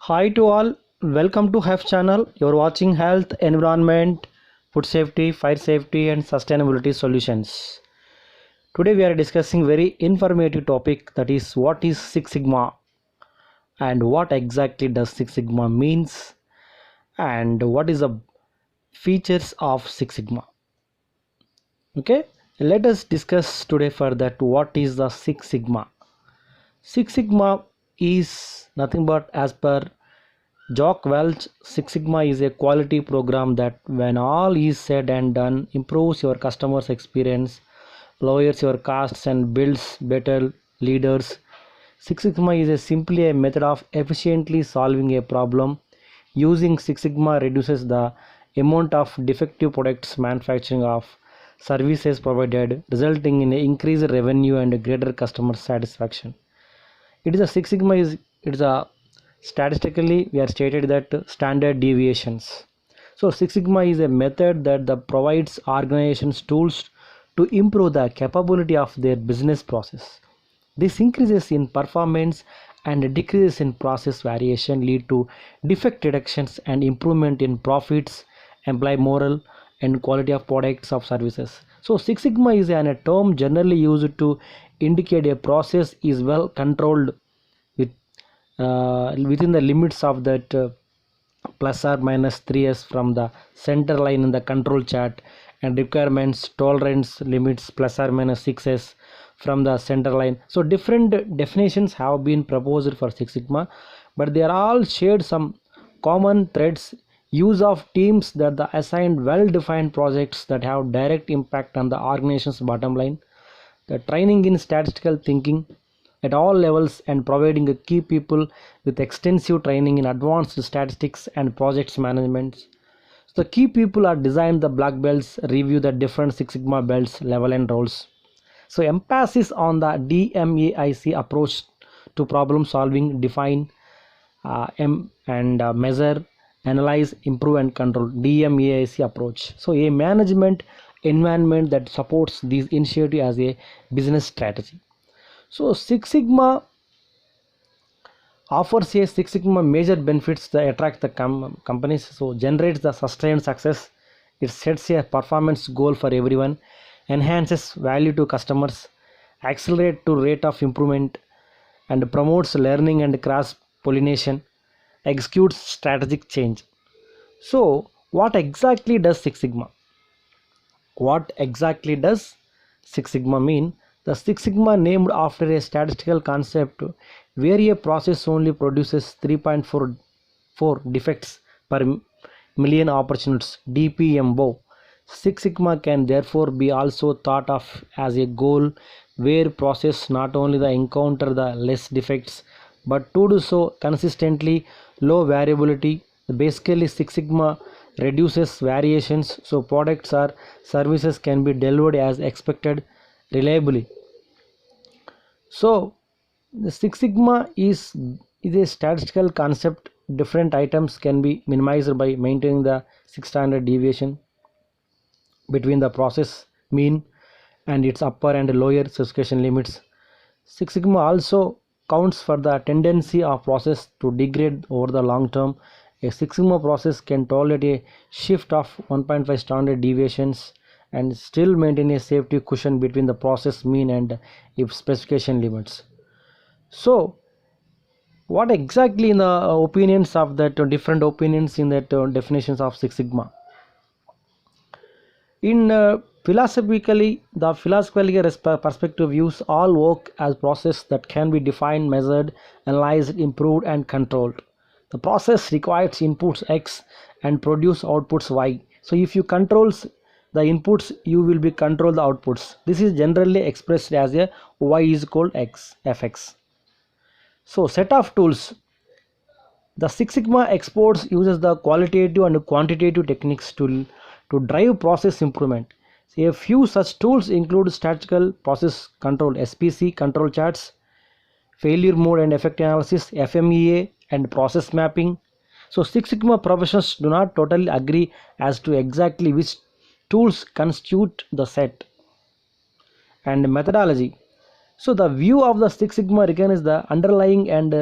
Hi to all, welcome to HEF channel. You're watching health, environment, food safety, fire safety and sustainability solutions. Today we are discussing very informative topic, that is what is Six Sigma and what exactly does Six Sigma means and what is the features of Six Sigma. Okay, let us discuss today for that what is the Six Sigma. Six Sigma is nothing but, as per Jock Welch, Six Sigma is a quality program that, when all is said and done, improves your customer's experience, lowers your costs, and builds better leaders. Six Sigma is simply a method of efficiently solving a problem. Using Six Sigma reduces the amount of defective products manufacturing of services provided, resulting in increased revenue and greater customer satisfaction. It is a Six Sigma is it's a statistically we are stated that standard deviations. So Six Sigma is a method that provides organizations tools to improve the capability of their business process. This increases in performance and decreases in process variation lead to defect reductions and improvement in profits, employee morale, and quality of products of services. So Six Sigma is a term generally used to indicate a process is well controlled with within the limits of that plus or minus 3s from the center line in the control chart, and requirements tolerance limits plus or minus 6s from the center line. So different definitions have been proposed for Six Sigma, but they are all shared some common threads: use of teams that the assigned well defined projects that have direct impact on the organization's bottom line, the training in statistical thinking at all levels, and providing a key people with extensive training in advanced statistics and projects management. So the key people are designed the black belts, review the different Six Sigma belts level and roles. So emphasis on the DMAIC approach to problem solving: define, measure, analyze, improve and control. DMAIC approach. So a management environment that supports these initiatives as a business strategy. So Six Sigma offers a Six Sigma major benefits that attract the companies. So generates the sustained success. It sets a performance goal for everyone, enhances value to customers, accelerate to rate of improvement, and promotes learning and cross pollination, executes strategic change. So what exactly does Six Sigma? What exactly does Six Sigma mean? The Six Sigma named after a statistical concept where a process only produces 3.44 defects per million opportunities, DPMO. Six Sigma can therefore be also thought of as a goal where process not only the encounter the less defects but to do so consistently low variability. Basically Six Sigma reduces variations so products or services can be delivered as expected reliably. So the Six Sigma is a statistical concept. Different items can be minimized by maintaining the six standard deviation between the process mean and its upper and lower specification limits. Six Sigma also counts for the tendency of process to degrade over the long term. A Six Sigma process can tolerate a shift of 1.5 standard deviations and still maintain a safety cushion between the process mean and its specification limits. So what exactly in the opinions of that different opinions in that definitions of Six Sigma? In philosophically, the philosophical perspective views all work as process that can be defined, measured, analyzed, improved, and controlled. The process requires inputs X and produce outputs Y. So if you controls the inputs, you will be control the outputs. This is generally expressed as a Y is equal X Fx. So set of tools. The Six Sigma experts uses the qualitative and quantitative techniques to drive process improvement. So a few such tools include statistical process control (SPC) control charts, failure mode and effect analysis (FMEA), and process mapping. So Six Sigma professionals do not totally agree as to exactly which tools constitute the set. And methodology. So the view of the Six Sigma recognizes the underlying and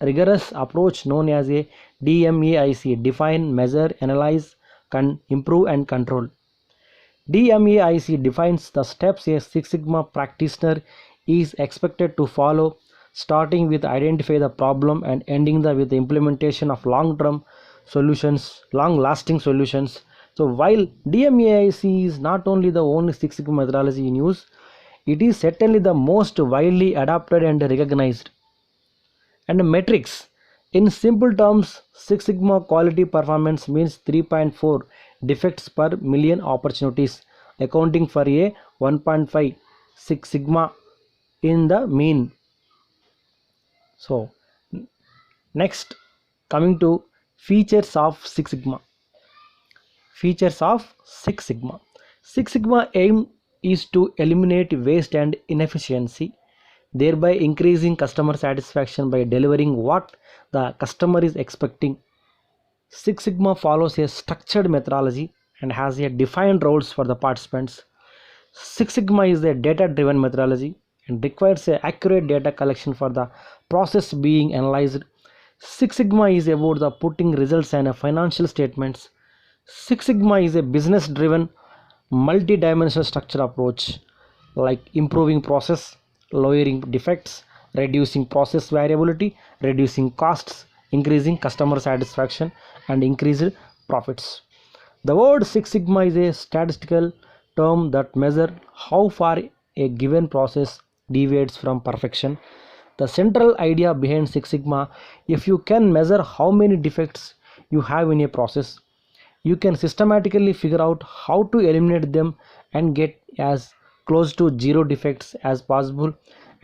rigorous approach known as a DMAIC: define, measure, analyze, improve and control. DMAIC defines the steps a Six Sigma practitioner is expected to follow, starting with identify the problem and ending with the implementation of long-term solutions, long-lasting solutions. So while DMAIC is not only the only Six Sigma methodology in use, it is certainly the most widely adopted and recognized. And metrics. In simple terms, Six Sigma quality performance means 3.4 defects per million opportunities, accounting for a 1.5 Six Sigma in the mean. So next, coming to features of Six Sigma. Features of Six Sigma. Six Sigma aim is to eliminate waste and inefficiency, thereby increasing customer satisfaction by delivering what the customer is expecting. Six Sigma follows a structured methodology and has a defined roles for the participants. Six Sigma is a data-driven methodology and requires a accurate data collection for the process being analyzed. Six Sigma is about the putting results and financial statements. Six Sigma is a business-driven, multi-dimensional structure approach, like improving process, lowering defects, reducing process variability, reducing costs, increasing customer satisfaction, and increased profits. The word Six Sigma is a statistical term that measures how far a given process deviates from perfection. The central idea behind Six Sigma: if you can measure how many defects you have in a process, you can systematically figure out how to eliminate them and get as close to zero defects as possible.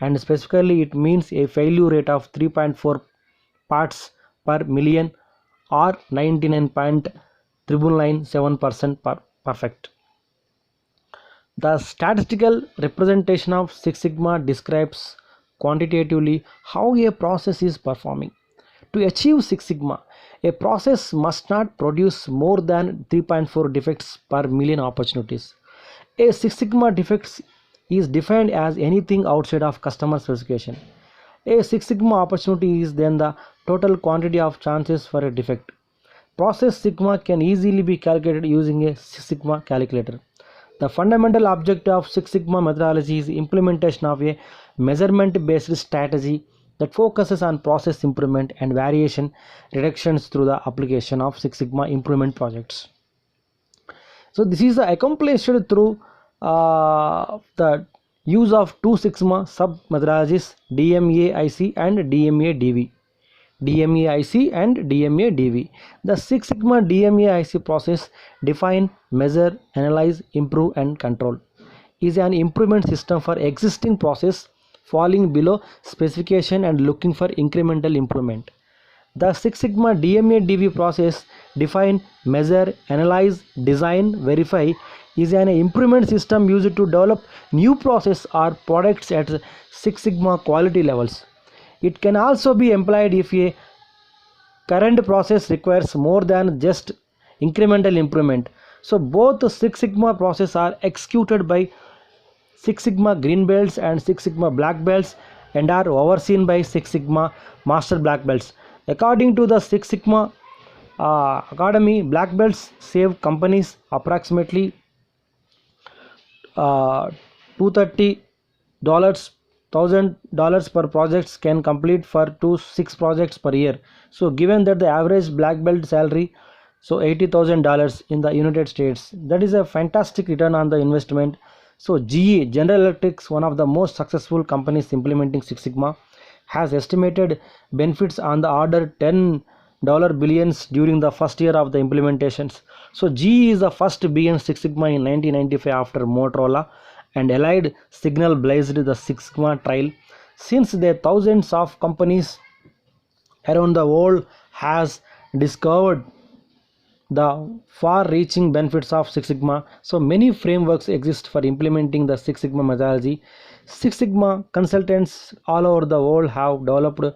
And specifically, it means a failure rate of 3.4 parts per million or 99.997% perfect. The statistical representation of Six Sigma describes quantitatively how a process is performing. To achieve Six Sigma, a process must not produce more than 3.4 defects per million opportunities. A Six Sigma defect is defined as anything outside of customer specification. A Six Sigma opportunity is then the total quantity of chances for a defect. Process sigma can easily be calculated using a Six Sigma calculator. The fundamental objective of Six Sigma methodology is implementation of a measurement-based strategy that focuses on process improvement and variation reductions through the application of Six Sigma improvement projects. So this is accomplished through the use of two Six Sigma sub methodologies, DMAIC and DMADV. DMAIC and DMADV. The Six Sigma DMAIC process: define, measure, analyze, improve and control, is an improvement system for existing process falling below specification and looking for incremental improvement. The Six Sigma DMADV process: define, measure, analyze, design, verify, is an improvement system used to develop new process or products at Six Sigma quality levels. It can also be employed if a current process requires more than just incremental improvement. So both Six Sigma processes are executed by Six Sigma green belts and Six Sigma black belts and are overseen by Six Sigma master black belts. According to the Six Sigma Academy, black belts save companies approximately $230 $1,000 per projects can complete for 2-6 projects per year. So given that the average black belt salary so $80,000 in the United States, that is a fantastic return on the investment. So GE, General Electric, one of the most successful companies implementing Six Sigma, has estimated benefits on the order $10 billions during the first year of the implementations. So GE is the first to begin Six Sigma in 1995 after Motorola and Allied Signal blazed the Six Sigma trail. Since then, thousands of companies around the world has discovered the far-reaching benefits of Six Sigma. So many frameworks exist for implementing the Six Sigma methodology. Six Sigma consultants all over the world have developed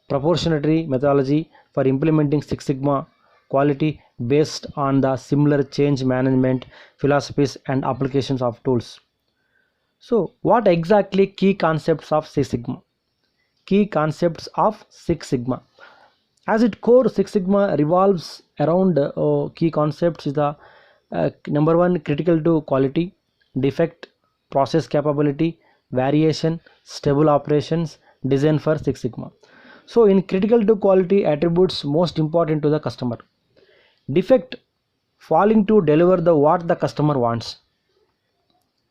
proportionality methodology for implementing Six Sigma quality based on the similar change management philosophies and applications of tools. So what exactly key concepts of Six Sigma? key concepts of Six Sigma. As its core, Six Sigma revolves around key concepts is the number one, critical to quality, defect, process capability, variation, stable operations, design for Six Sigma. So in critical to quality attributes most important to the customer. Defect, falling to deliver the what the customer wants.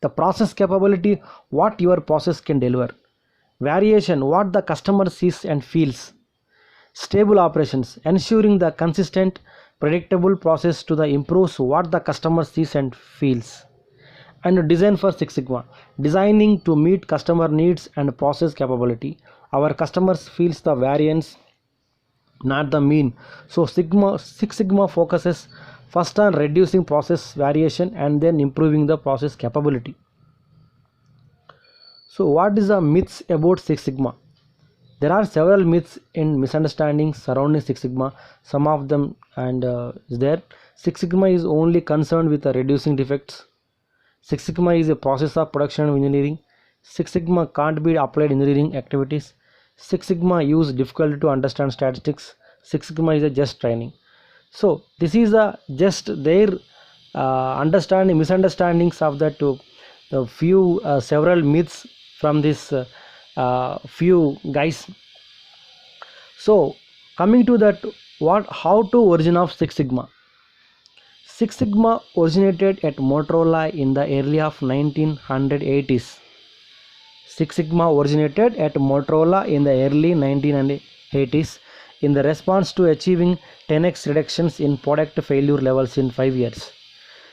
The process capability, what your process can deliver. Variation, what the customer sees and feels. Stable operations, ensuring the consistent, predictable process to the improves what the customer sees and feels. And design for Six Sigma, designing to meet customer needs and process capability. Our customers feels the variance, not the mean. So Six Sigma focuses first on reducing process variation and then improving the process capability. So what is the myths about Six Sigma? There are several myths and misunderstandings surrounding Six Sigma. Some of them is there. Six Sigma is only concerned with reducing defects. Six Sigma is a process of production engineering. Six Sigma can't be applied engineering activities. Six Sigma use difficult to understand statistics. Six Sigma is a just training. So this is just their misunderstandings of that few several myths from this few guys. So coming to that, how to origin of Six Sigma. Six Sigma originated at Motorola in the early of 1980s. Six Sigma originated at Motorola in the early 1980s in the response to achieving 10x reductions in product failure levels in 5 years.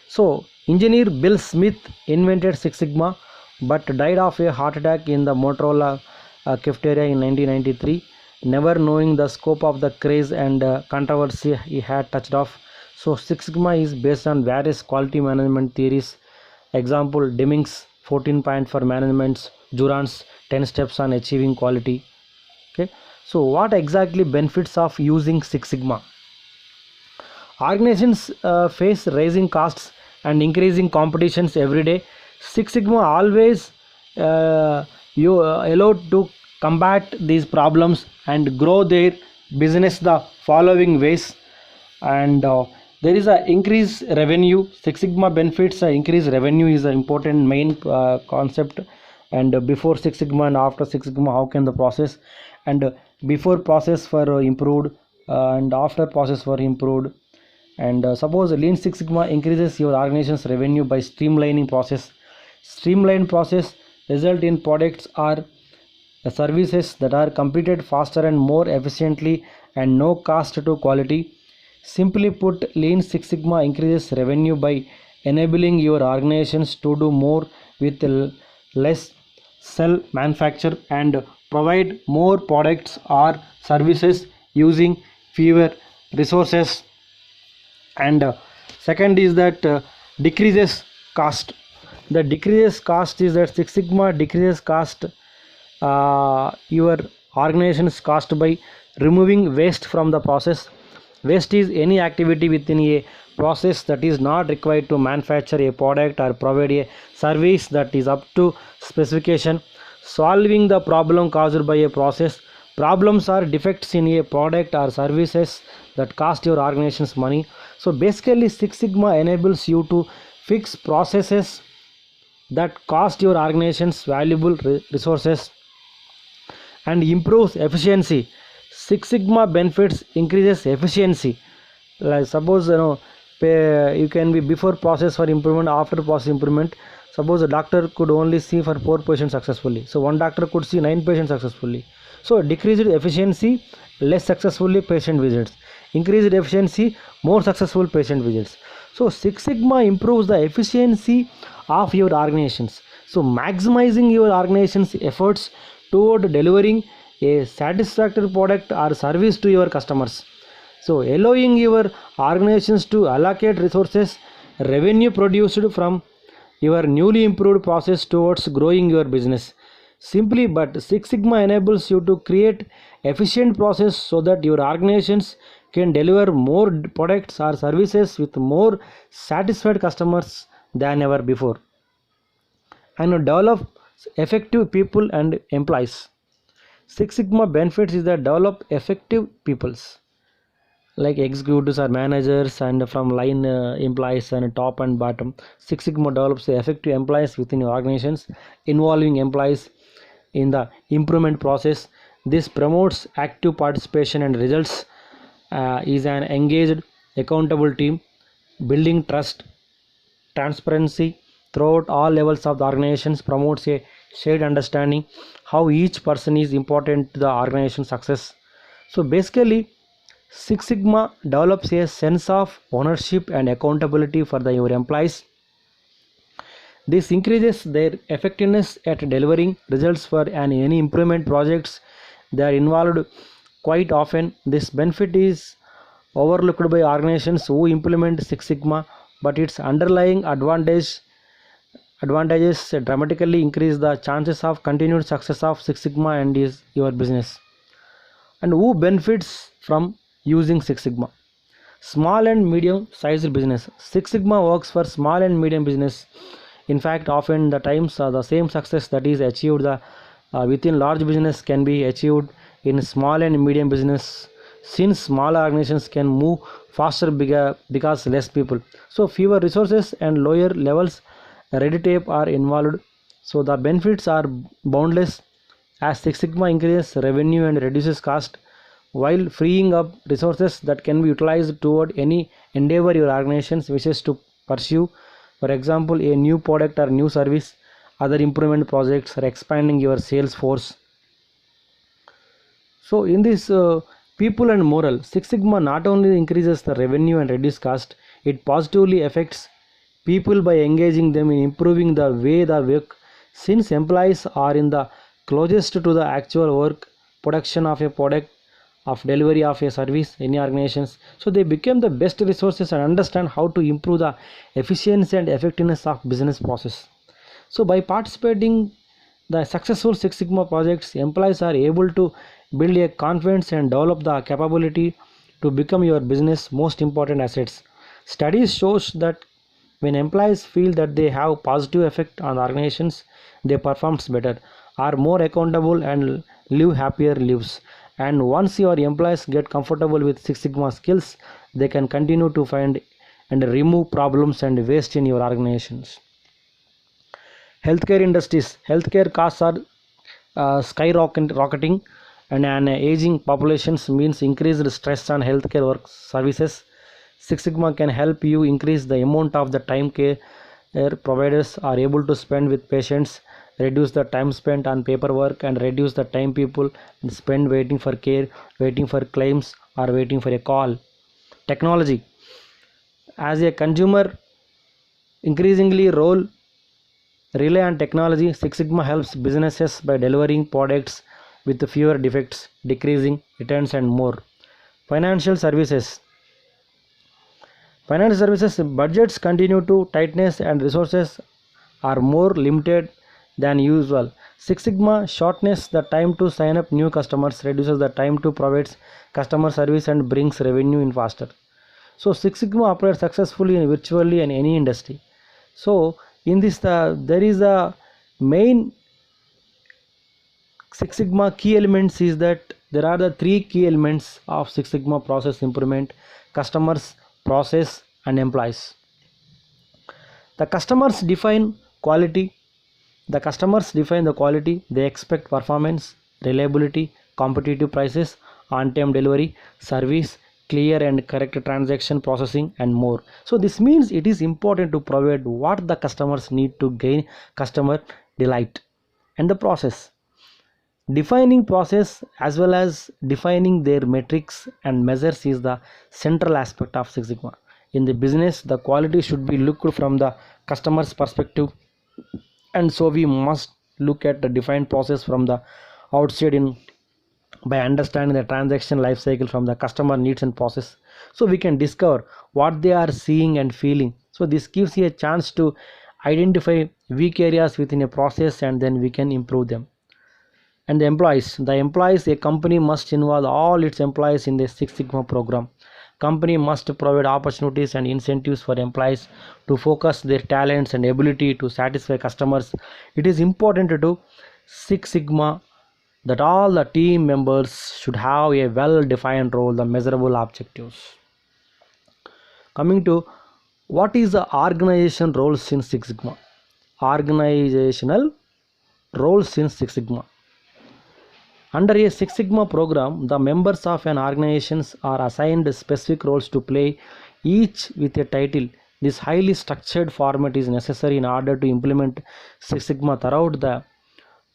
So engineer Bill Smith invented Six Sigma but died of a heart attack in the Motorola cafeteria in 1993, never knowing the scope of the craze and controversy he had touched off. So Six Sigma is based on various quality management theories. Example, Deming's 14 point for management, Juran's 10 steps on achieving quality. Okay, so what exactly benefits of using Six Sigma? Organizations face rising costs and increasing competitions every day. Six Sigma always allowed to combat these problems and grow their business the following ways. And there is a increased revenue. Six Sigma benefits increased revenue is an important main concept. And before Six Sigma and after Six Sigma, how can the process, and before process for improved and after process for improved. And suppose Lean Six Sigma increases your organization's revenue by streamlining process. Streamlined process result in products or services that are completed faster and more efficiently and no cost to quality. Simply put, Lean Six Sigma increases revenue by enabling your organizations to do more with less, sell, manufacture and provide more products or services using fewer resources. And second is that decreases cost. The decreases cost is that Six Sigma decreases cost, your organization's cost by removing waste from the process. Waste is any activity within a process that is not required to manufacture a product or provide a service that is up to specification. Solving the problem caused by a process. Problems are defects in a product or services that cost your organization's money. So basically Six Sigma enables you to fix processes that cost your organization's valuable resources and improves efficiency. Six Sigma benefits increases efficiency. Like suppose you can be before process for improvement, after process improvement. Suppose a doctor could only see for 4 patients successfully, so one doctor could see 9 patients successfully. So decreased efficiency, less successfully patient visits. Increased efficiency, more successful patient visits. So Six Sigma improves the efficiency of your organizations. So maximizing your organization's efforts toward delivering a satisfactory product or service to your customers. So allowing your organizations to allocate resources, revenue produced from your newly improved process towards growing your business. Simply, but Six Sigma enables you to create efficient process so that your organizations can deliver more products or services with more satisfied customers than ever before, and develop effective people and employees. Six Sigma benefits is that develop effective peoples like executives or managers and from line employees and top and bottom. Six Sigma develops the effective employees within your organizations, involving employees in the improvement process. This promotes active participation and results is an engaged, accountable team, building trust, transparency throughout all levels of the organizations, promotes a shared understanding how each person is important to the organization success. So basically, Six Sigma develops a sense of ownership and accountability for your employees. This increases their effectiveness at delivering results for any improvement projects they are involved. Quite often, this benefit is overlooked by organizations who implement Six Sigma, but its underlying advantages dramatically increase the chances of continued success of Six Sigma and is your business. And who benefits from using Six Sigma? Small and medium sized business. Six Sigma works for small and medium business. In fact, often the times the same success that is achieved within large business can be achieved in small and medium business, since small organizations can move faster bigger because less people. So fewer resources and lower levels red tape are involved. So the benefits are boundless as Six Sigma increases revenue and reduces cost while freeing up resources that can be utilized toward any endeavor your organization wishes to pursue. For example, a new product or new service, other improvement projects, or expanding your sales force. So in this people and moral, Six Sigma not only increases the revenue and reduce cost, it positively affects people by engaging them in improving the way they work. Since employees are in the closest to the actual work, production of a product, of delivery of a service in organizations, so they become the best resources and understand how to improve the efficiency and effectiveness of business process. So by participating the successful Six Sigma projects, employees are able to build a confidence and develop the capability to become your business most important assets. Studies shows that when employees feel that they have positive effect on organizations, they perform better, are more accountable and live happier lives. And once your employees get comfortable with Six Sigma skills, they can continue to find and remove problems and waste in your organizations. Healthcare industries. Healthcare costs are skyrocketing, and an aging population means increased stress on healthcare work services. Six Sigma can help you increase the amount of the time care providers are able to spend with patients, reduce the time spent on paperwork, and reduce the time people spend waiting for care, waiting for claims, or waiting for a call. Technology. As a consumer increasingly rely on technology, Six Sigma helps businesses by delivering products with fewer defects, decreasing returns, and more. Financial services. Financial services budgets continue to tightness and resources are more limited than usual. Six Sigma shortens the time to sign up new customers, reduces the time to provide customer service, and brings revenue in faster. So Six Sigma operates successfully in virtually in any industry. So in this there is a main Six Sigma key elements is that there are the three key elements of Six Sigma process improvement: customers, process, and employees. The customers define quality. The customers define the quality. They expect performance, reliability, competitive prices, on-time delivery, service, clear and correct transaction processing, and more. So this means it is important to provide what the customers need to gain customer delight. And the process. Defining process as well as defining their metrics and measures is the central aspect of Six Sigma. In the business, the quality should be looked from the customer's perspective, and so we must look at the defined process from the outside in by understanding the transaction life cycle from the customer needs and process, so we can discover what they are seeing and feeling. So this gives you a chance to identify weak areas within a process, and then we can improve them. And the employees, a company must involve all its employees in the Six Sigma program. Company must provide opportunities and incentives for employees to focus their talents and ability to satisfy customers. It is important to do Six Sigma that all the team members should have a well-defined role, the measurable objectives. Coming to what is the organization roles in Six Sigma? Organizational roles in Six Sigma. Under a Six Sigma program, the members of an organization are assigned specific roles to play, each with a title. This highly structured format is necessary in order to implement Six Sigma throughout the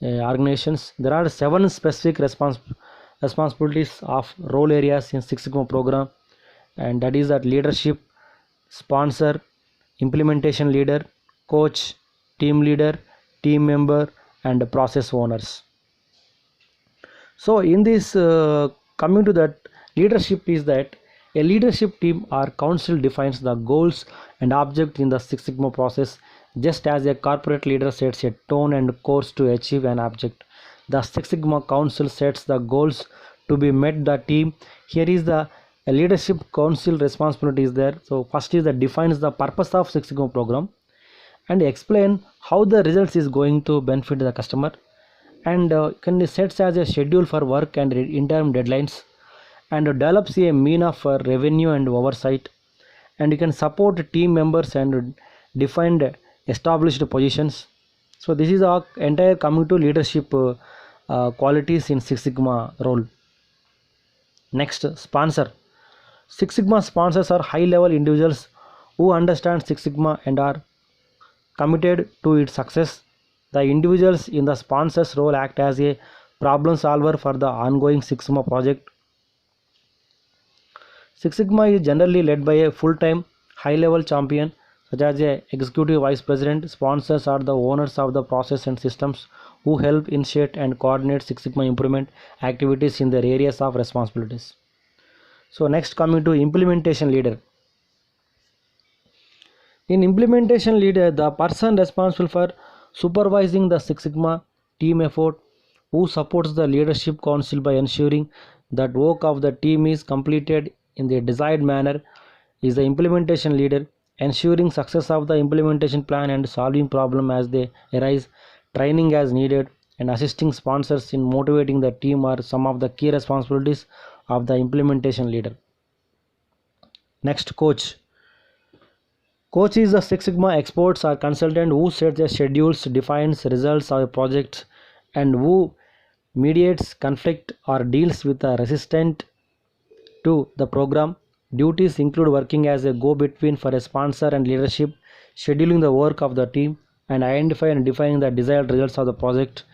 organizations. There are 7 specific responsibilities of role areas in Six Sigma program, and that is that leadership, sponsor, implementation leader, coach, team leader, team member, and process owners. So in this coming to that, leadership is that a leadership team or council defines the goals and objects in the Six Sigma process, just as a corporate leader sets a tone and course to achieve an object. The Six Sigma council sets the goals to be met the team. Here is the leadership council responsibility is there. So first is that defines the purpose of Six Sigma program and explain how the results is going to benefit the customer, and can sets as a schedule for work and interim deadlines, and develops a mean of revenue and oversight, and you can support team members and defined established positions. So this is our entire coming to leadership qualities in Six Sigma role. Next, sponsor. Six Sigma sponsors are high level individuals who understand Six Sigma and are committed to its success. The individuals in the sponsor's role act as a problem solver for the ongoing Six Sigma project. Six Sigma is generally led by a full-time, high-level champion, such as a executive vice president. Sponsors are the owners of the process and systems who help initiate and coordinate Six Sigma improvement activities in their areas of responsibilities. So next, coming to implementation leader. In implementation leader, the person responsible for supervising the Six Sigma team effort, who supports the leadership council by ensuring that work of the team is completed in the desired manner, is the implementation leader. Ensuring success of the implementation plan and solving problems as they arise, training as needed, and assisting sponsors in motivating the team are some of the key responsibilities of the implementation leader. Next, coach. Coach is the Six Sigma expert or consultant who sets the schedules, defines results of a project, and who mediates conflict or deals with the resistant to the program. Duties include working as a go-between for a sponsor and leadership, scheduling the work of the team, and identifying and defining the desired results of the project,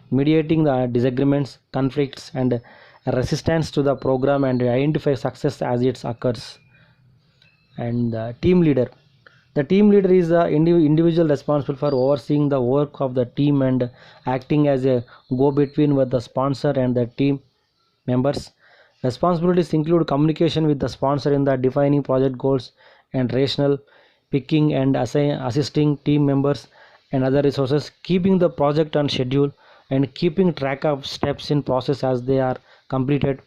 mediating the disagreements, conflicts, and resistance to the program, and identify success as it occurs. And team leader. The team leader is the individual responsible for overseeing the work of the team and acting as a go-between with the sponsor and the team members. Responsibilities include communication with the sponsor in the defining project goals and rational picking and assisting team members and other resources, keeping the project on schedule, and keeping track of steps in process as they are completed.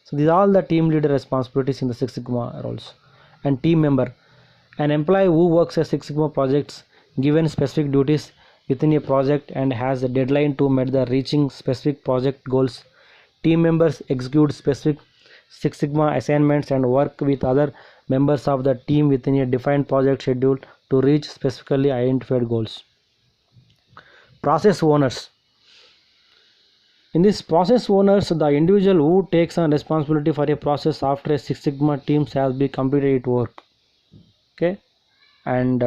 So these are all the team leader responsibilities in the Six Sigma roles. And team member. An employee who works at Six Sigma projects given specific duties within a project and has a deadline to meet the reaching specific project goals. Team members execute specific Six Sigma assignments and work with other members of the team within a defined project schedule to reach specifically identified goals. Process owners. In this process owners, the individual who takes on responsibility for a process after a Six Sigma team has been completed its work. Okay, and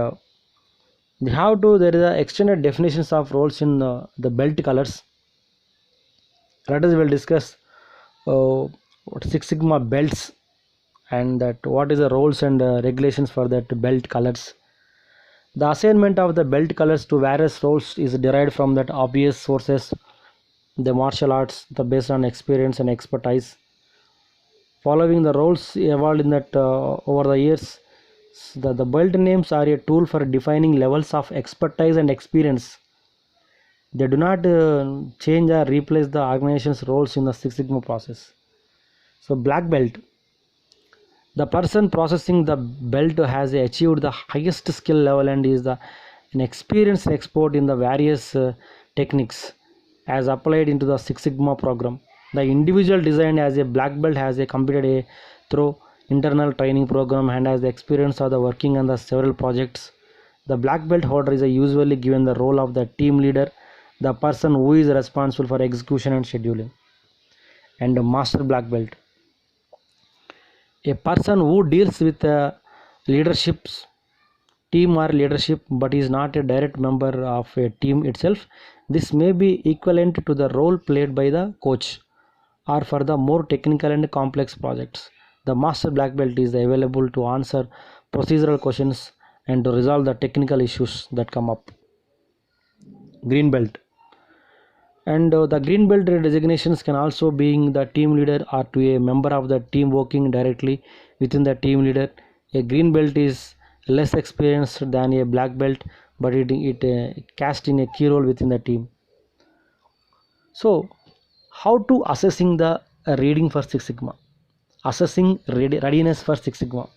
they have to, there is a extended definitions of roles in the belt colors. Let us will discuss what Six Sigma belts and that what is the roles and regulations for that belt colors. The assignment of the belt colors to various roles is derived from that obvious sources, the martial arts, the based on experience and expertise. Following the roles evolved in that over the years, the belt names are a tool for defining levels of expertise and experience. They do not change or replace the organization's roles in the Six Sigma process. So black belt. The person processing the belt has achieved the highest skill level and is an experienced expert in the various techniques. as applied into the Six Sigma program. The individual designed as a black belt has completed a through internal training program and has the experience of the working on the several projects. The black belt holder is usually given the role of the team leader, the person who is responsible for execution and scheduling. And a master black belt, a person who deals with leaderships team or leadership but is not a direct member of a team itself. This may be equivalent to the role played by the coach or for the more technical and complex projects. The master black belt is available to answer procedural questions and to resolve the technical issues that come up. Green belt, and the green belt designations can also being the team leader or to a member of the team working directly within the team leader. A green belt is less experienced than a black belt, but it casts in a key role within the team. So how to assessing the reading for Six Sigma? Assessing readiness for Six Sigma.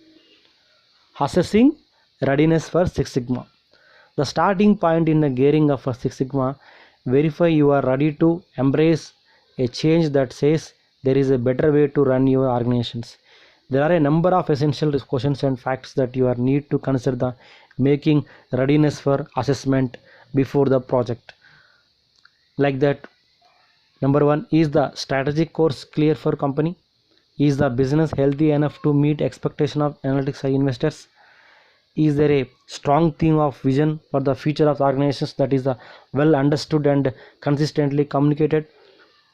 Assessing readiness for Six Sigma. The starting point in the gearing of a Six Sigma, verify you are ready to embrace a change that says there is a better way to run your organizations. There are a number of essential questions and facts that you are need to consider the making readiness for assessment before the project. Like that, number one, is the strategic course clear for company? Is the business healthy enough to meet expectation of analytics investors? Is there a strong theme of vision for the future of organizations that is well understood and consistently communicated?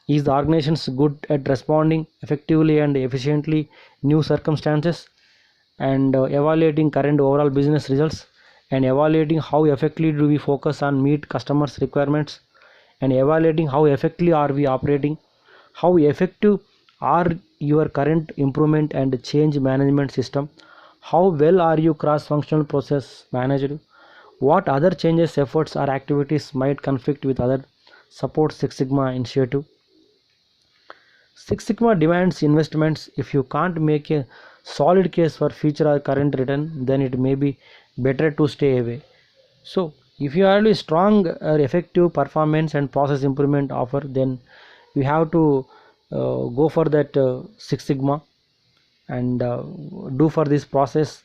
Is the organizations good at responding effectively and efficiently new circumstances, and evaluating current overall business results, and evaluating how effectively do we focus on meet customers requirements, and evaluating how effectively are we operating, how effective are your current improvement and change management system, how well are you cross-functional process managed, what other changes efforts or activities might conflict with other support Six Sigma initiative. Six Sigma demands investments. If you can't make a solid case for future or current return, then it may be better to stay away. So if you have a strong or effective performance and process improvement offer, then you have to go for that Six Sigma and do for this process.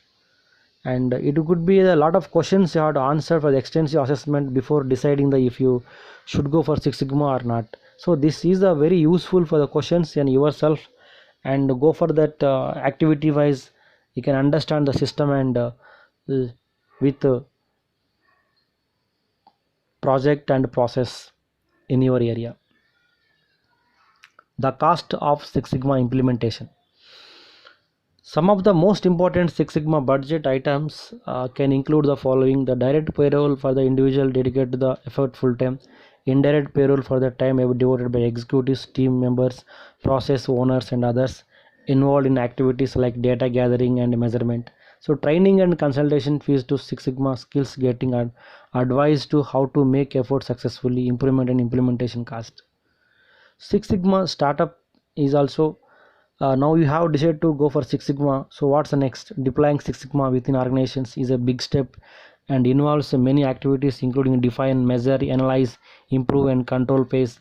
And it could be a lot of questions you have to answer for the extensive assessment before deciding the if you should go for Six Sigma or not. So this is a very useful for the questions and yourself, and go for that activity wise you can understand the system and with project and process in your area. The cost of Six Sigma implementation. Some of the most important Six Sigma budget items can include the following: the direct payroll for the individual dedicated to the effort full time, indirect payroll for the time devoted by executives, team members, process owners, and others involved in activities like data gathering and measurement. So, training and consultation fees to Six Sigma skills getting advice to how to make effort successfully, improvement and implementation cost. Six Sigma startup is also now you have decided to go for Six Sigma. So what's the next? Deploying Six Sigma within organizations is a big step and involves many activities including define, measure, analyze, improve and control pace.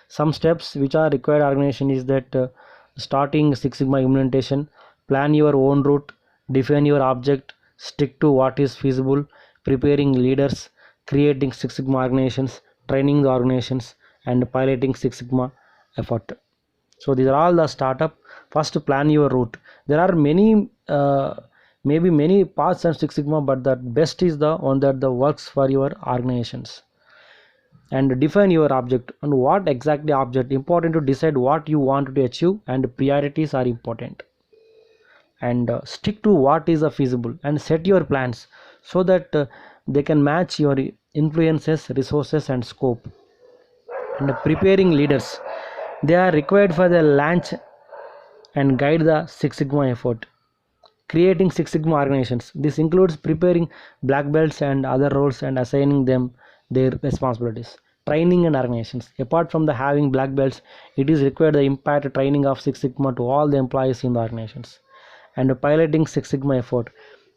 Some steps which are required organization is that starting Six Sigma implementation, plan your own route, define your object, stick to what is feasible, preparing leaders, creating Six Sigma organizations, training the organizations, and piloting Six Sigma effort. So these are all the startup. First, plan your route. There are many maybe many paths and Six Sigma, but the best is the one that the works for your organizations. And define your object. And what exactly object? Important to decide what you want to achieve, and priorities are important. And stick to what is feasible and set your plans so that they can match your influences, resources and scope. And preparing leaders, they are required for the launch and guide the Six Sigma effort. Creating Six Sigma organizations, this includes preparing black belts and other roles and assigning them their responsibilities. Training and organizations, apart from the having black belts, it is required the impact training of Six Sigma to all the employees in the organizations. And piloting Six Sigma effort,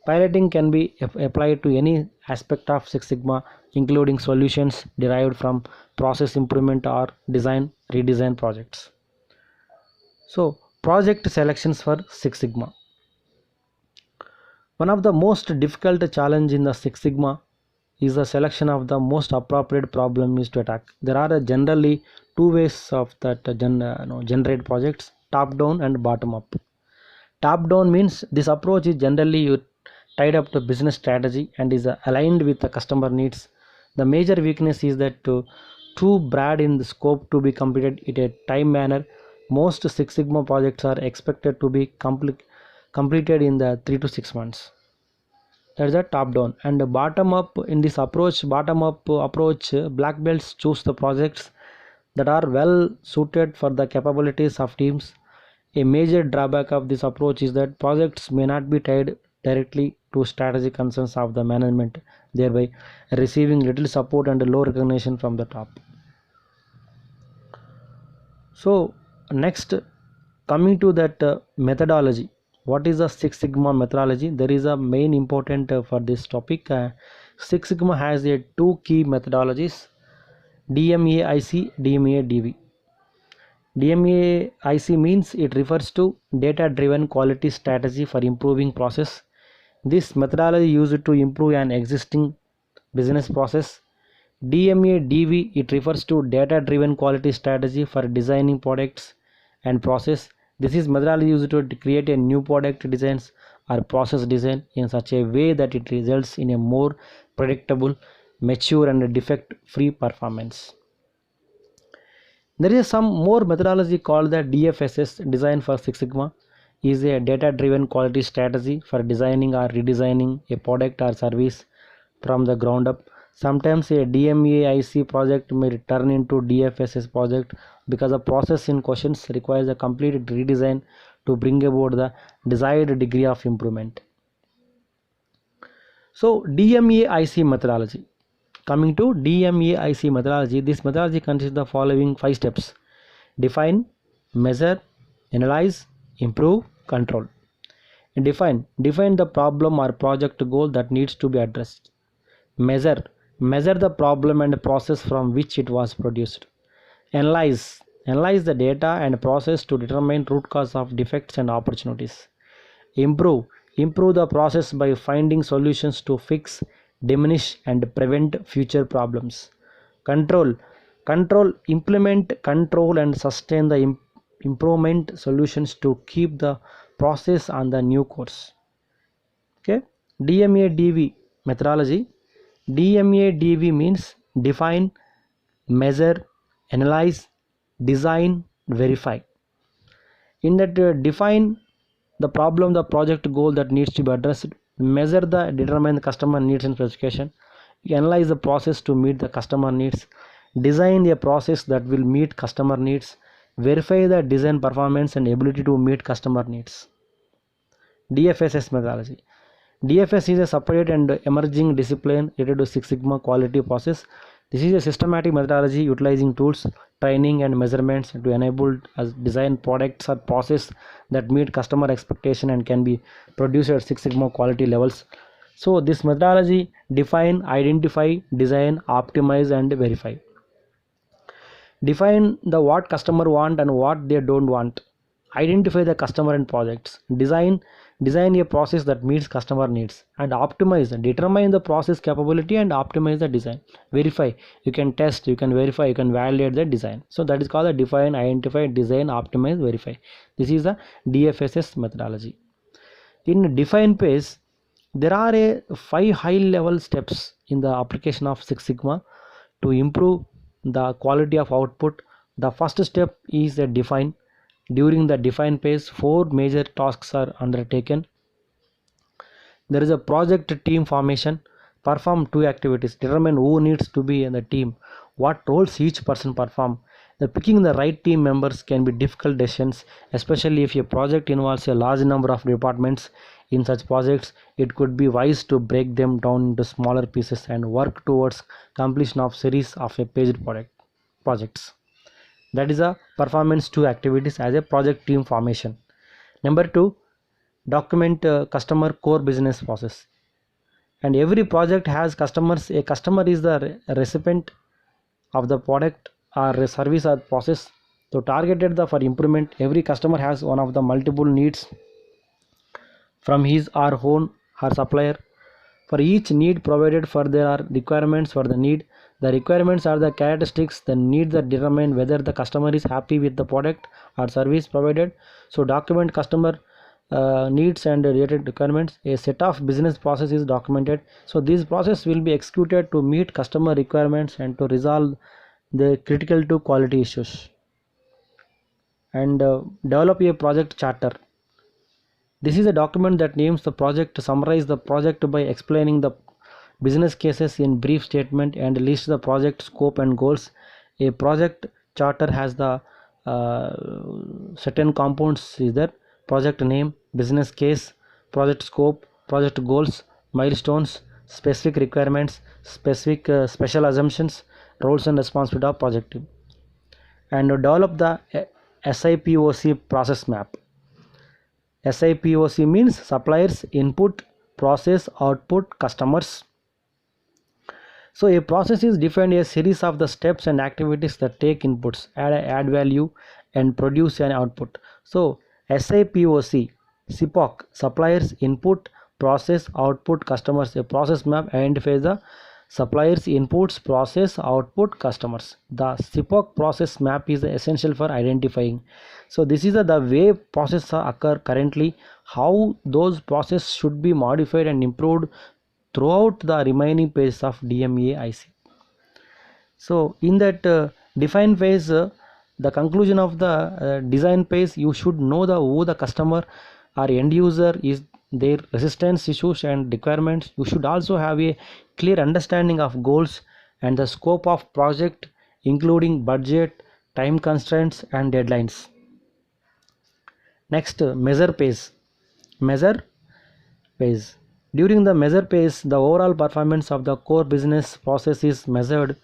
piloting can be applied to any aspect of Six Sigma including solutions derived from process improvement or design redesign projects. So, project selections for Six Sigma. One of the most difficult challenge in the Six Sigma is the selection of the most appropriate problem is to attack. There are generally two ways of that generate projects: top down and bottom up. Top down means this approach is generally tied up to business strategy and is aligned with the customer needs. The major weakness is that too broad in the scope to be completed in a time manner. Most Six Sigma projects are expected to be completed in the 3 to 6 months. That's the top down. And the bottom up, in this approach, bottom up approach, black belts choose the projects that are well suited for the capabilities of teams. A major drawback of this approach is that projects may not be tied directly to strategic concerns of the management, thereby receiving little support and low recognition from the top. So next, coming to that methodology. What is the Six Sigma methodology? There is a main important for this topic. Six Sigma has two key methodologies: DMAIC, DMA-DV. DMAIC means it refers to data-driven quality strategy for improving process. This methodology used to improve an existing business process. DMA-DV, it refers to data-driven quality strategy for designing products and process. This is methodology used to create a new product designs or process design in such a way that it results in a more predictable, mature and defect-free performance. There is some more methodology called the DFSS, Design for Six Sigma, is a data-driven quality strategy for designing or redesigning a product or service from the ground up. Sometimes a DMAIC project may turn into DFSS project because the process in question requires a complete redesign to bring about the desired degree of improvement. So DMAIC methodology. Coming to DMAIC methodology, this methodology consists of the following 5 steps: define, measure, analyze, improve, control. Define the problem or project goal that needs to be addressed. Measure the problem and process from which it was produced. Analyze the data and process to determine root cause of defects and opportunities. Improve the process by finding solutions to fix, diminish and prevent future problems. Control implement, control and sustain the improvement solutions to keep the process on the new course. Okay, DMA-DV methodology. DMA-DV means define, measure, analyze, design, verify. In that define the problem, the project goal that needs to be addressed. Measure the determine the customer needs and specification. You analyze the process to meet the customer needs. Design a process that will meet customer needs. Verify the design performance and ability to meet customer needs. DFSS methodology. DFS is a separate and emerging discipline related to Six Sigma quality process. This is a systematic methodology utilizing tools, training and measurements to enable us design products or process that meet customer expectation and can be produced at Six Sigma quality levels. So this methodology define, identify, design, optimize and verify. Define the what customer want and what they don't want. Identify the customer and projects. Design a process that meets customer needs. And optimize, determine the process capability and optimize the design. Verify, you can test, you can verify, you can validate the design. So that is called the define, identify, design, optimize, verify. This is the DFSS methodology. In define phase, there are 5 high level steps in the application of Six Sigma to improve the quality of output. The first step is the define. During the define phase, 4 major tasks are undertaken. There is a project team formation. Perform 2 activities. Determine who needs to be in the team, what roles each person perform. The picking the right team members can be difficult decisions, especially if a project involves a large number of departments. In such projects, it could be wise to break them down into smaller pieces and work towards completion of series of a paged projects. That is a performance 2 activities as a project team formation. Number 2, document customer core business process. and every project has customers. A customer is the recipient of the product or a service or process. So targeted the for improvement. Every customer has one of the multiple needs from his or her supplier. For each need provided for, there are requirements for the need. The requirements are the characteristics, the needs that determine whether the customer is happy with the product or service provided. So document customer needs and related requirements. A set of business process is documented. So this process will be executed to meet customer requirements and to resolve the critical to quality issues. And develop a project charter. This is a document that names the project, to summarize the project by explaining the business cases in brief statement and lists the project scope and goals. A project charter has the certain components is there: project name, business case, project scope, project goals, milestones, specific requirements, specific special assumptions, roles and responsibility of project team. And develop the SIPOC process map. SIPOC means suppliers, input, process, output, customers. So a process is defined as a series of the steps and activities that take inputs, add value, and produce an output. So SIPOC, SIPOC, suppliers, input, process, output, customers. A process map identifies the suppliers, inputs, process, output, customers. The SIPOC process map is essential for identifying. So this is the way processes occur currently, how those processes should be modified and improved throughout the remaining pages of DMAIC. So in that define phase, the conclusion of the design phase, you should know who the customer or end user is, their resistance issues and requirements. You should also have a clear understanding of goals and the scope of project, including budget, time constraints and deadlines. Next, measure phase. Measure phase. During the measure phase, the overall performance of the core business process is measured.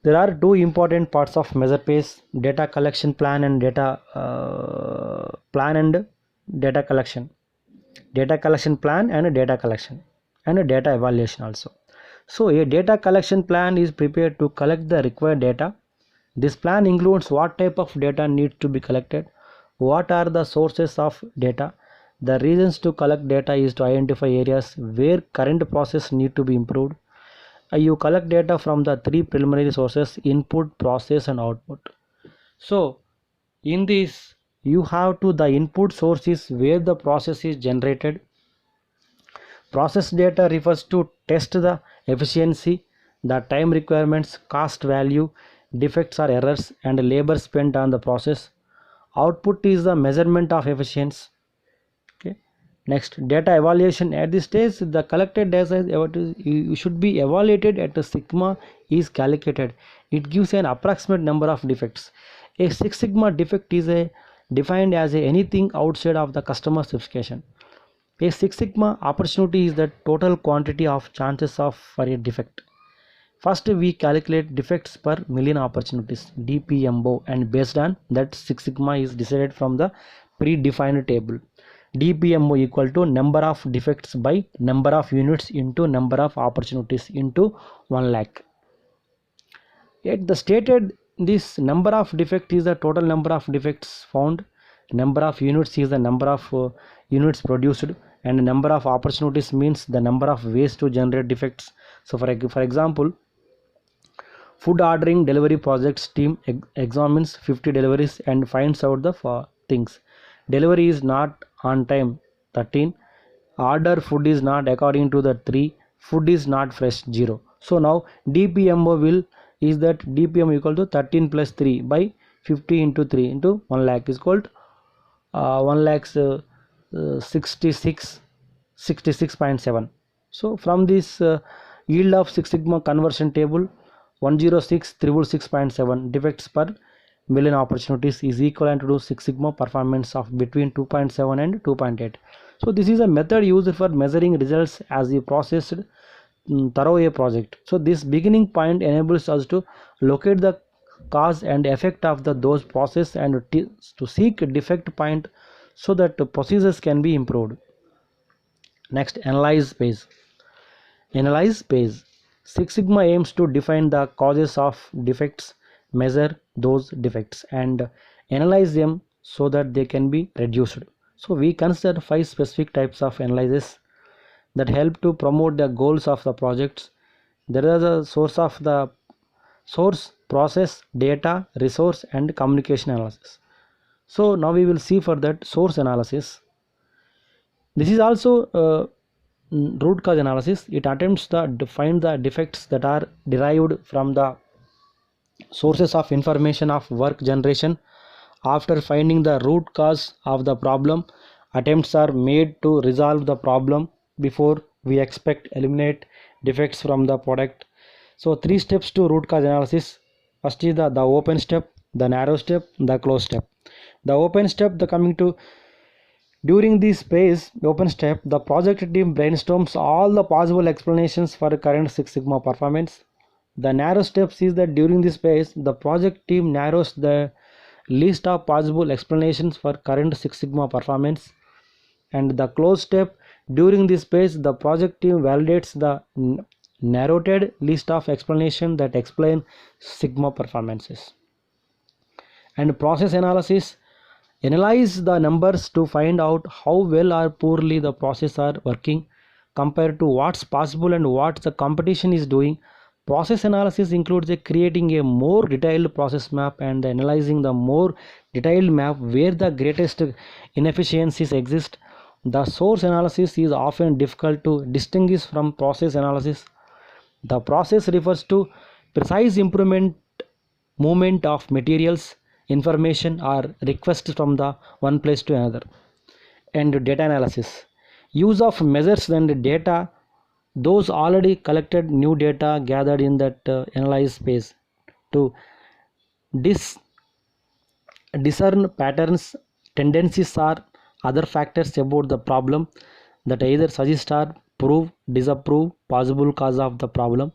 There are two important parts of measure phase: data collection plan and data collection. Data collection plan and data collection and data evaluation also. So a data collection plan is prepared to collect the required data. This plan includes what type of data needs to be collected, what are the sources of data. The reasons to collect data is to identify areas where current process need to be improved. You collect data from the three preliminary sources: input, process and output. So in this, you have to, the input source is where the process is generated. Process data refers to test the efficiency, the time requirements, cost value, defects or errors and labor spent on the process. Output is the measurement of efficiency. Okay. Next, data evaluation. At this stage, the collected data you should be evaluated at a sigma is calculated. It gives an approximate number of defects. A Six Sigma defect is defined as anything outside of the customer specification. A Six Sigma opportunity is the total quantity of chances for a defect. First, we calculate defects per million opportunities, DPMO, and based on that, Six Sigma is decided from the predefined table. DPMO equal to number of defects by number of units into number of opportunities into 1 lakh. Yet the stated this number of defect is the total number of defects found, number of units is the number of units produced, and number of opportunities means the number of ways to generate defects. So for example, food ordering delivery projects team examines 50 deliveries and finds out the things. Delivery is not on time, 13. Order food is not according to the 3. Food is not fresh, 0. So now DPMO will is that DPM equal to 13 plus 3 by 50 into 3 into 1 lakh is called 1 lakhs 66.7. So from this yield of Six Sigma conversion table, 106,666.7 defects per million opportunities is equivalent to Six Sigma performance of between 2.7 and 2.8. So this is a method used for measuring results as a processed thorough a project. So this beginning point enables us to locate the cause and effect of those process and to seek a defect point so that the procedures can be improved. Next, analyze phase. Analyze phase. Six Sigma aims to define the causes of defects, measure those defects, and analyze them so that they can be reduced. So we consider five specific types of analysis that help to promote the goals of the projects. There is a source, process, data, resource, and communication analysis. So now we will see for that source analysis. This is also root cause analysis. It attempts to find the defects that are derived from the sources of information of work generation. After finding the root cause of the problem, attempts are made to resolve the problem before we expect eliminate defects from the product. So three steps to root cause analysis. First is the open step, the narrow step, the closed step. The open step, the coming to during this phase, open step, the project team brainstorms all the possible explanations for current Six Sigma performance. The narrow steps is that during this phase, the project team narrows the list of possible explanations for current Six Sigma performance. And the close step, during this phase, the project team validates the narrowed list of explanations that explain Sigma performances. And process analysis, analyze the numbers to find out how well or poorly the process are working compared to what's possible and what the competition is doing. Process analysis includes creating a more detailed process map and analyzing the more detailed map where the greatest inefficiencies exist. The source analysis is often difficult to distinguish from process analysis. The process refers to precise movement of materials, information, or requests from the one place to another. And data analysis, use of measures and data, those already collected new data gathered in that analyze space to discern patterns, tendencies, or other factors about the problem that either suggest or prove, disapprove possible cause of the problem.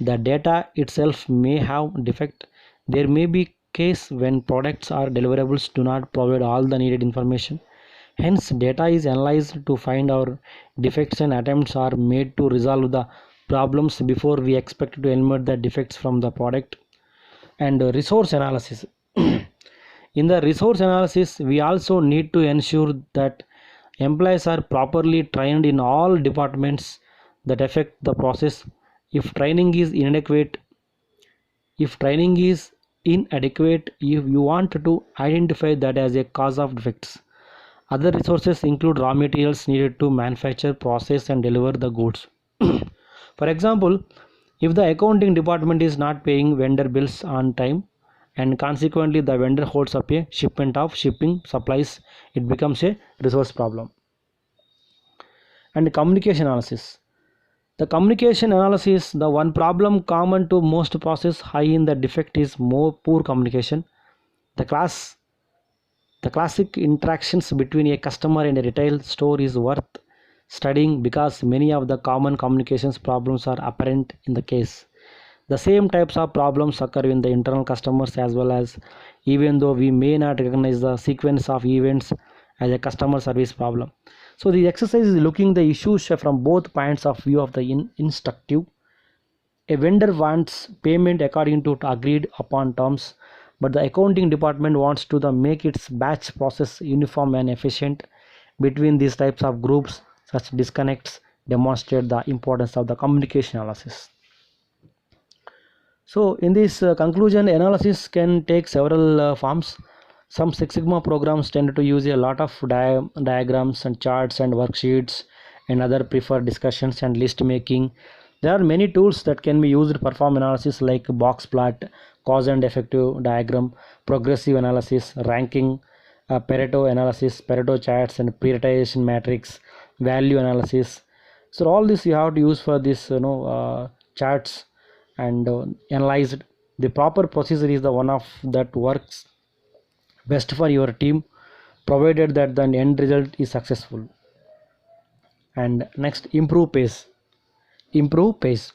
The data itself may have defect. There may be case when products or deliverables do not provide all the needed information. Hence, data is analyzed to find our defects and attempts are made to resolve the problems before we expect to eliminate the defects from the product. And resource analysis. In the resource analysis, we also need to ensure that employees are properly trained in all departments that affect the process. If training is inadequate, you want to identify that as a cause of defects. Other resources include raw materials needed to manufacture, process, and deliver the goods. For example, if the accounting department is not paying vendor bills on time and consequently the vendor holds up a shipment of shipping supplies, it becomes a resource problem. And communication analysis. The communication analysis, the one problem common to most process high in the defect is more poor communication. The classic interactions between a customer and a retail store is worth studying because many of the common communications problems are apparent in the case. The same types of problems occur in the internal customers as well, as even though we may not recognize the sequence of events as a customer service problem. So the exercise is looking the issues from both points of view of the instructive. A vendor wants payment according to agreed upon terms, but the accounting department wants to make its batch process uniform and efficient. Between these types of groups, such disconnects demonstrate the importance of the communication analysis. So in this conclusion, analysis can take several forms. Some Six Sigma programs tend to use a lot of diagrams and charts and worksheets, and other prefer discussions and list making. There are many tools that can be used to perform analysis like box plot, cause and effective diagram, progressive analysis, ranking, Pareto analysis, Pareto charts, and prioritization matrix, value analysis. So all this you have to use for this charts and analyzed. The proper procedure is the one of that works best for your team, provided that the end result is successful. And next, improve pace. Improve pace.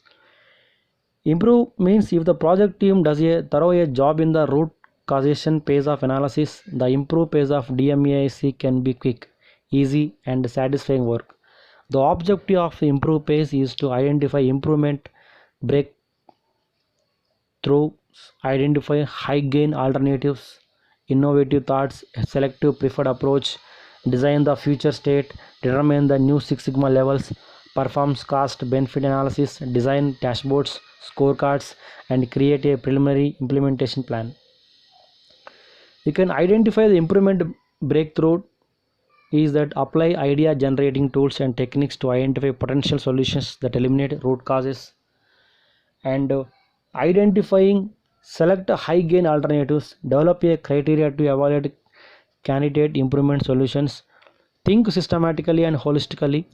Improve means if the project team does a thorough job in the root causation phase of analysis, the improve phase of DMAIC can be quick, easy, and satisfying work. The objective of improve pace is to identify improvement, break through, identify high gain alternatives, innovative thoughts, selective preferred approach, design the future state, determine the new Six Sigma levels, performs cost benefit analysis, design dashboards, scorecards, and create a preliminary implementation plan. You can identify the improvement breakthrough is that apply idea generating tools and techniques to identify potential solutions that eliminate root causes, and identifying select high gain alternatives, develop a criteria to evaluate candidate improvement solutions, think systematically and holistically,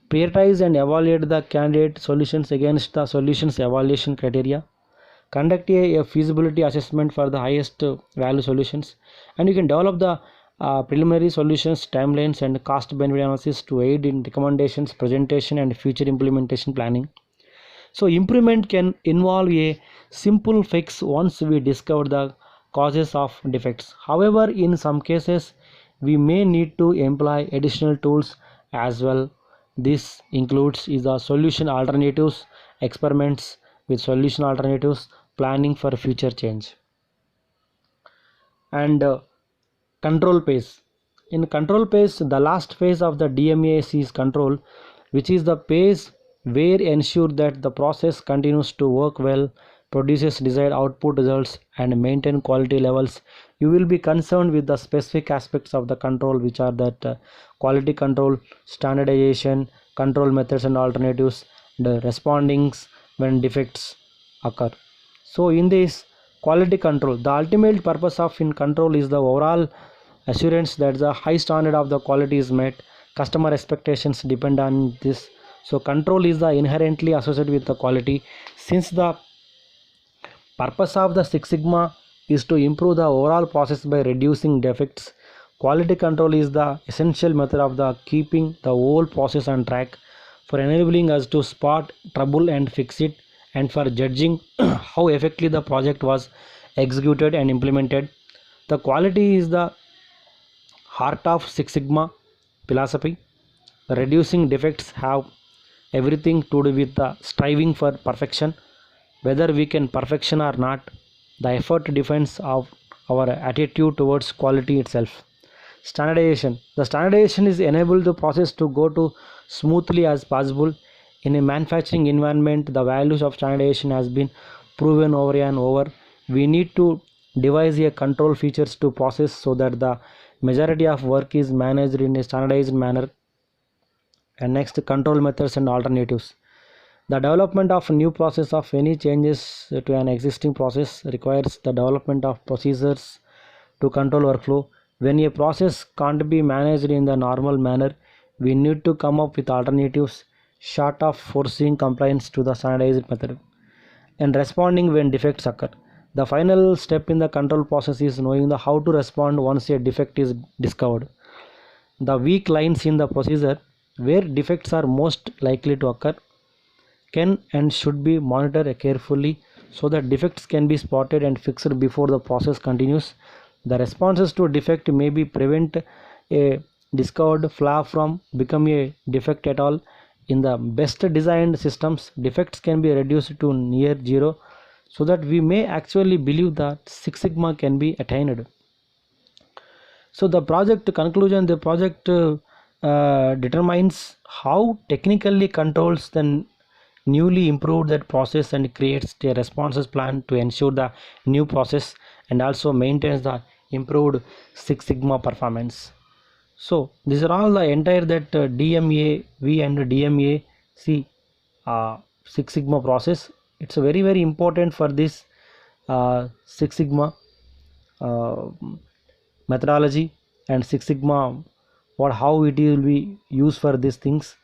prioritize and evaluate the candidate solutions against the solutions evaluation criteria, conduct a feasibility assessment for the highest value solutions, and you can develop the preliminary solutions timelines and cost benefit analysis to aid in recommendations presentation and future implementation planning. So improvement can involve a simple fix once we discover the causes of defects. However, in some cases we may need to employ additional tools as well. This includes is the solution alternatives, experiments with solution alternatives, planning for future change, and control phase. In control phase, the last phase of the DMAC is control, which is the phase where ensure that the process continues to work well, produces desired output results, and maintain quality levels. You will be concerned with the specific aspects of the control, which are that quality control, standardization, control methods and alternatives, the respondings when defects occur. So in this quality control, the ultimate purpose of in control is the overall assurance that the high standard of the quality is met. Customer expectations depend on this. So control is the inherently associated with the quality. Since the purpose of the Six Sigma is to improve the overall process by reducing defects, quality control is the essential method of the keeping the whole process on track, for enabling us to spot trouble and fix it, and for judging how effectively the project was executed and implemented. The quality is the heart of Six Sigma philosophy. Reducing defects have everything to do with the striving for perfection. Whether we can perfection or not, the effort defines of our attitude towards quality itself. Standardization. The standardization is enable the process to go to smoothly as possible. In a manufacturing environment, the values of standardization has been proven over and over. We need to devise a control features to process so that the majority of work is managed in a standardized manner. And next, control methods and alternatives. The development of new process of any changes to an existing process requires the development of procedures to control workflow. When a process can't be managed in the normal manner, we need to come up with alternatives short of forcing compliance to the standardized method and responding when defects occur. The final step in the control process is knowing how to respond once a defect is discovered. The weak lines in the procedure where defects are most likely to occur can and should be monitored carefully so that defects can be spotted and fixed before the process continues. The responses to defect may be prevent a discovered flaw from becoming a defect at all. In the best designed systems, defects can be reduced to near zero so that we may actually believe that Six Sigma can be attained. So the project conclusion, the project determines how technically controls the newly improved that process and creates a responses plan to ensure the new process and also maintains the improved Six Sigma performance. So these are all the entire that DMAV and DMAC Six Sigma process. It's very important for this Six Sigma methodology and Six Sigma how it will be used for these things.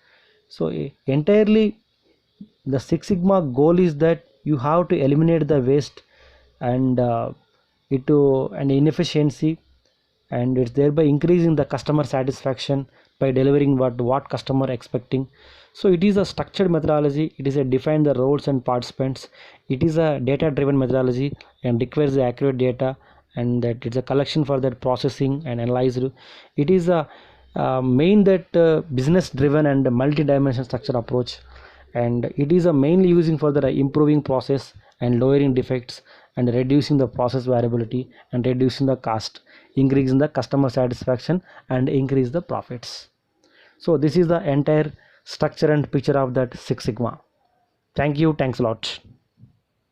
So entirely the Six Sigma goal is that you have to eliminate the waste and and inefficiency, and it's thereby increasing the customer satisfaction by delivering what customer expecting. So it is a structured methodology. It is a define the roles and participants. It is a data driven methodology and requires the accurate data, and that it's a collection for that processing and analyzed. It is a main that business driven and multi-dimensional structure approach, and it is a mainly using for the improving process and lowering defects and reducing the process variability and reducing the cost, increasing the customer satisfaction and increase the profits. So this is the entire structure and picture of that Six Sigma. Thank you. Thanks a lot.